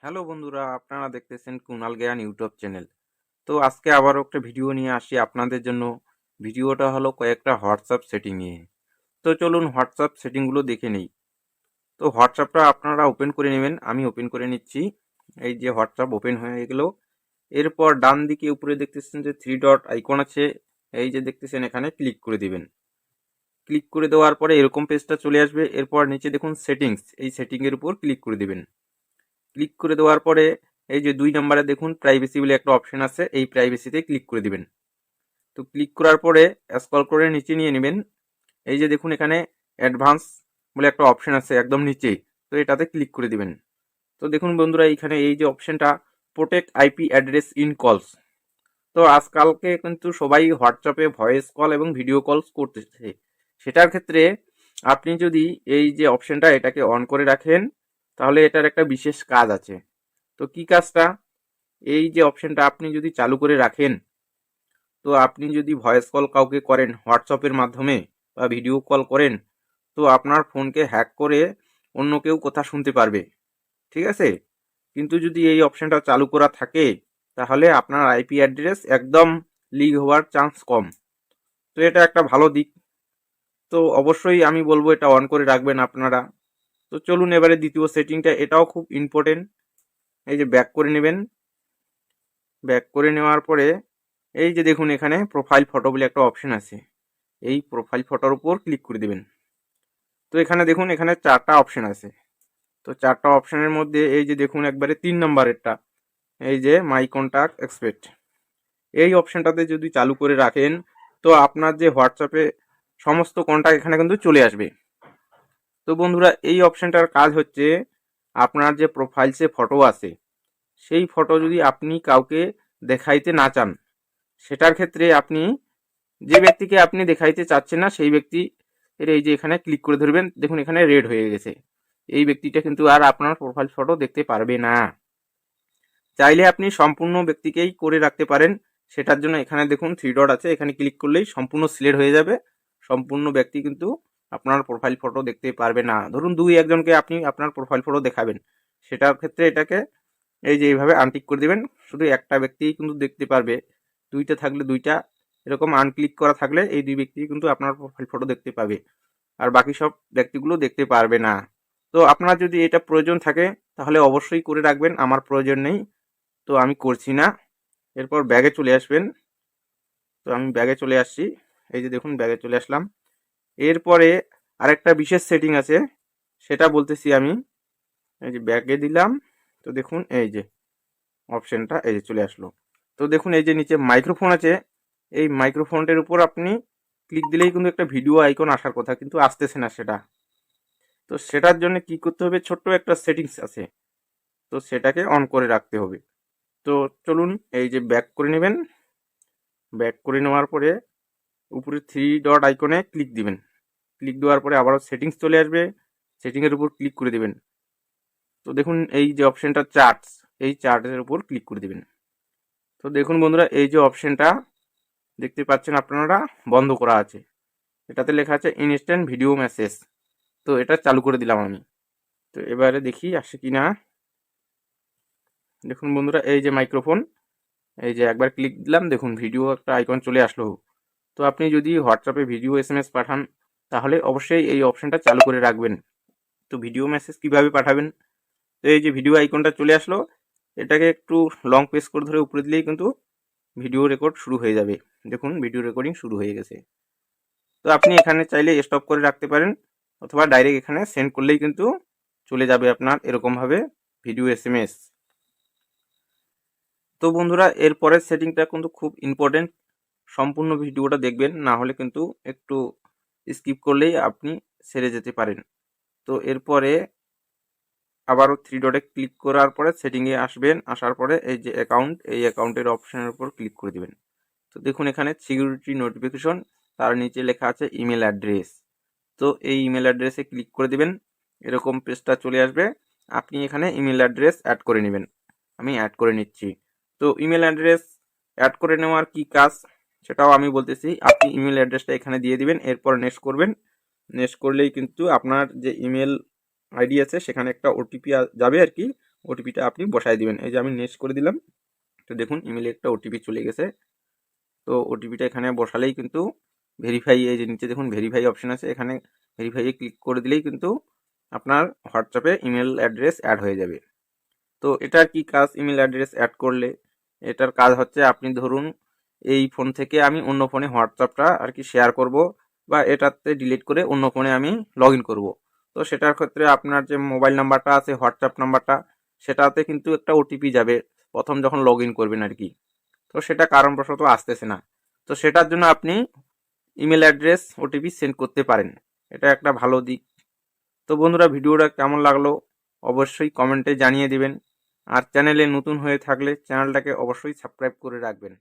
Hello বন্ধুরা, আপনারা দেখতেছেন কুনাল জ্ঞান ইউটিউব চ্যানেল। তো আজকে আবারও একটা ভিডিও নিয়ে আসি আপনাদের জন্য। ভিডিওটা হলো কয়েকটা হোয়াটসঅ্যাপ সেটিং নিয়ে। তো চলুন হোয়াটসঅ্যাপ সেটিংগুলো দেখে নেই। তো হোয়াটসঅ্যাপটা আপনারা ওপেন করে নেবেন, আমি ওপেন করে নিচ্ছি। এই যে হোয়াটসঅ্যাপ ওপেন হয়ে গেল। এরপর ডান দিকে উপরে দেখতেছেন যে থ্রি ডট আইকন আছে, এই যে দেখতেছেন এখানে ক্লিক করে দিবেন। ক্লিক করে দেওয়ার পরে এরকম পেজটা চলে আসবে। এরপর নিচে দেখুন সেটিংস, এই সেটিংয়ের উপর ক্লিক করে দিবেন। ক্লিক করে দেওয়ার পরে এই যে 2 নম্বরে দেখুন প্রাইভেসি বলে একটা অপশন আছে, এই প্রাইভেসিতে ক্লিক করে দিবেন। তো ক্লিক করার পরে স্ক্রল করে নিচে নিয়ে নেবেন। এই যে দেখুন এখানে অ্যাডভান্স বলে একটা অপশন আছে একদম নিচে, তো এটাতে ক্লিক করে দিবেন। তো দেখুন বন্ধুরা, এইখানে এই যে অপশনটা প্রোটেক্ট আইপি অ্যাড্রেস ইন কলস। তো আজকালকে কিন্তু সবাই হোয়াটসঅ্যাপে ভয়েস কল এবং ভিডিও কলস করতেছে। সেটার ক্ষেত্রে আপনি যদি এই যে অপশনটা এটাকে অন করে রাখেন, তাহলে এটার একটা বিশেষ কাজ আছে। তো কি কাজটা? এই যে অপশনটা আপনি যদি চালু করে রাখেন, তো আপনি যদি ভয়েস কল কাউকে করেন হোয়াটসঅ্যাপের মাধ্যমে বা ভিডিও কল করেন, তো আপনার ফোনকে হ্যাক করে অন্য কেউ কথা শুনতে পারবে। ঠিক আছে? কিন্তু যদি এই অপশনটা চালু করা থাকে, তাহলে আপনার আইপি অ্যাড্রেস একদম লিক হওয়ার চান্স কম। তো এটা একটা ভালো দিক। তো অবশ্যই আমি বলবো এটা অন করে রাখবেন আপনারা। তো চলুন এবারে দ্বিতীয় সেটিংটা, এটাও খুব ইম্পর্টেন্ট। এই যে ব্যাক করে নেবেন। ব্যাক করে নেওয়ার পরে এই যে দেখুন এখানে প্রোফাইল ফটো বলে একটা অপশন আছে, এই প্রোফাইল ফটোর উপর ক্লিক করে দেবেন। তো এখানে দেখুন এখানে 4টা অপশন আছে। তো 4টা অপশনের মধ্যে এই যে দেখুন একবারে 3 নম্বরেরটা, এই যে মাই কন্টাক্ট এক্সপেক্ট, এই অপশনটাতে যদি চালু করে রাখেন, তো আপনার যে হোয়াটসঅ্যাপে সমস্ত কন্টাক্ট এখানে কিন্তু চলে আসবে। তো বন্ধুরা, এই অপশনটার কাজ হচ্ছে আপনার যে প্রোফাইলসে ফটো আছে, সেই ফটো যদি আপনি কাউকে দেখাইতে না চান, সেটার ক্ষেত্রে আপনি যে ব্যক্তিকে আপনি দেখাইতে চাচ্ছেন না, সেই ব্যক্তি এর এই যে এখানে ক্লিক করে ধরবেন। দেখুন এখানে রেড হয়ে গেছে, এই ব্যক্তিটা কিন্তু আর আপনার প্রোফাইল ফটো দেখতে পারবে না। চাইলে আপনি সম্পূর্ণ ব্যক্তিকেই করে রাখতে পারেন। সেটার জন্য এখানে দেখুন থ্রি ডট আছে, এখানে ক্লিক করলেই সম্পূর্ণ সিলেক্ট হয়ে যাবে। সম্পূর্ণ ব্যক্তি কিন্তু আপনার প্রোফাইল ফটো দেখতে পারবে না। ধরুন 2-1 জনকে আপনি আপনার প্রোফাইল ফটো দেখাবেন, সেটার ক্ষেত্রে এটাকে এই যে এইভাবে আনটিক করে দিবেন। শুধু একটা ব্যক্তিই কিন্তু দেখতে পারবে, 2টা থাকলে 2টা, এরকম আনক্লিক করা থাকলে এই 2 ব্যক্তি কিন্তু আপনার প্রোফাইল ফটো দেখতে পাবে, আর বাকি সব ব্যক্তিগুলো দেখতে পারবে না। তো আপনার যদি এটা প্রয়োজন থাকে, তাহলে অবশ্যই করে রাখবেন। আমার প্রয়োজন নেই, তো আমি করছি না। এরপর ব্যাগে চলে আসবেন। তো আমি ব্যাগে চলে আসছি, এই যে দেখুন ব্যাগে চলে আসলাম। এরপরে আরেকটা বিশেষ সেটিং আছে, সেটা বলতেছি আমি। এই যে ব্যাগে দিলাম, তো দেখুন এই যে অপশনটা এই যে চলে আসলো। তো দেখুন এই যে নিচে মাইক্রোফোন আছে, এই মাইক্রোফোনটার উপর আপনি ক্লিক দিলেই কিন্তু একটা ভিডিও আইকন আসার কথা, কিন্তু আসতেছে না সেটা। তো সেটার জন্য কি করতে হবে, ছোট্ট একটা সেটিংস আছে, তো সেটাকে অন করে রাখতে হবে। তো চলুন এই যে ব্যাক করে নেবেন। ব্যাক করে নেওয়ার পরে উপরে থ্রি ডট আইকনে ক্লিক দিবেন। ক্লিক দেওয়ার পরে আবারও সেটিংস চলে আসবে, সেটিংয়ের উপর ক্লিক করে দিবেন। তো দেখুন এই যে অপশনটা চার্টস, এই চার্টের উপর ক্লিক করে দিবেন। তো দেখুন বন্ধুরা, এই যে অপশনটা দেখতে পাচ্ছেন আপনারা বন্ধ করা আছে, এটাতে লেখা আছে ইনস্ট্যান্ট ভিডিও মেসেজ। তো এটা চালু করে দিলাম আমি। তো এবারে দেখি আসে কি না। দেখুন বন্ধুরা, এই যে মাইক্রোফোন, এই যে একবার ক্লিক দিলাম, দেখুন ভিডিও একটা আইকন চলে আসলো। তো আপনি যদি হোয়াটসঅ্যাপে ভিডিও এসএমএস পাঠান, তাহলে অবশ্যই এই অপশনটা চালু করে রাখবেন। তো ভিডিও মেসেজ কিভাবে পাঠাবেন, তো এই যে ভিডিও আইকনটা চলে আসলো, এটাকে একটু লং প্রেস করে ধরে উপরে দিলেই কিন্তু ভিডিও রেকর্ড শুরু হয়ে যাবে। দেখুন ভিডিও রেকর্ডিং শুরু হয়ে গেছে। তো আপনি এখানে চাইলে স্টপ করে রাখতে পারেন, অথবা ডাইরেক্ট এখানে সেন্ড করলেই কিন্তু চলে যাবে আপনার এরকমভাবে ভিডিও এসএমএস। তো বন্ধুরা, এর পরের সেটিংটা কিন্তু খুব ইম্পর্টেন্ট, সম্পূর্ণ ভিডিওটা দেখবেন, না হলে কিন্তু একটু স্কিপ করলেই আপনি সেরে যেতে পারেন। তো এরপরে আবারও থ্রি ডটে ক্লিক করার পরে সেটিংয়ে আসবেন, আসার পরে এই যে অ্যাকাউন্ট, এই অ্যাকাউন্টের অপশনের উপর ক্লিক করে দিবেন। তো দেখুন এখানে সিকিউরিটি নোটিফিকেশন, তার নিচে লেখা আছে ইমেল অ্যাড্রেস। তো এই ইমেল অ্যাড্রেসে ক্লিক করে দিবেন, এরকম পেজটা চলে আসবে। আপনি এখানে ইমেল অ্যাড্রেস অ্যাড করে নেবেন, আমি অ্যাড করে নিচ্ছি। তো ইমেল অ্যাড্রেস অ্যাড করে নেওয়ার কি কাজ, সেটাও আমি বলতেছি। আপনি ইমেল অ্যাড্রেসটা এখানে দিয়ে দিবেন, এরপর নেক্সট করবেন। নেক্সট করলেই কিন্তু আপনার যে ইমেল আইডি আছে, সেখানে একটা ওটিপি যাবে আর কি। ওটিপিটা আপনি বসাই দিবেন। এই যে আমি নেক্সট করে দিলাম। তো দেখুন ইমেলে একটা ওটিপি চলে গেছে। তো ওটিপিটা এখানে বসালেই কিন্তু ভেরিফাই, এই যে নিচে দেখুন ভেরিফাই অপশন আছে, এখানে ভেরিফাইয়ে ক্লিক করে দিলেই কিন্তু আপনার হোয়াটসঅ্যাপে ইমেল অ্যাড্রেস অ্যাড হয়ে যাবে। তো এটার কি কাজ ইমেল অ্যাড্রেস অ্যাড করলে? এটার কাজ হচ্ছে আপনি ধরুন এই ফোন থেকে আমি অন্য ফোনে হোয়াটসঅ্যাপটা আর কি শেয়ার করব, বা এটাতে ডিলিট করে অন্য ফোনে আমি লগ ইন করবো। তো সেটার ক্ষেত্রে আপনার যে মোবাইল নাম্বারটা আছে, হোয়াটসঅ্যাপ নাম্বারটা, সেটাতে কিন্তু একটা ওটিপি যাবে প্রথম যখন লগ ইন করবেন আর কি। তো সেটা কারণবশত আসতেছে না। তো সেটার জন্য আপনি ইমেল অ্যাড্রেস ওটিপি সেন্ড করতে পারেন। এটা একটা ভালো দিক। তো বন্ধুরা, ভিডিওটা কেমন লাগলো অবশ্যই কমেন্টে জানিয়ে দিবেন। আর চ্যানেলে নতুন হয়ে থাকলে চ্যানেলটাকে অবশ্যই সাবস্ক্রাইব করে রাখবেন।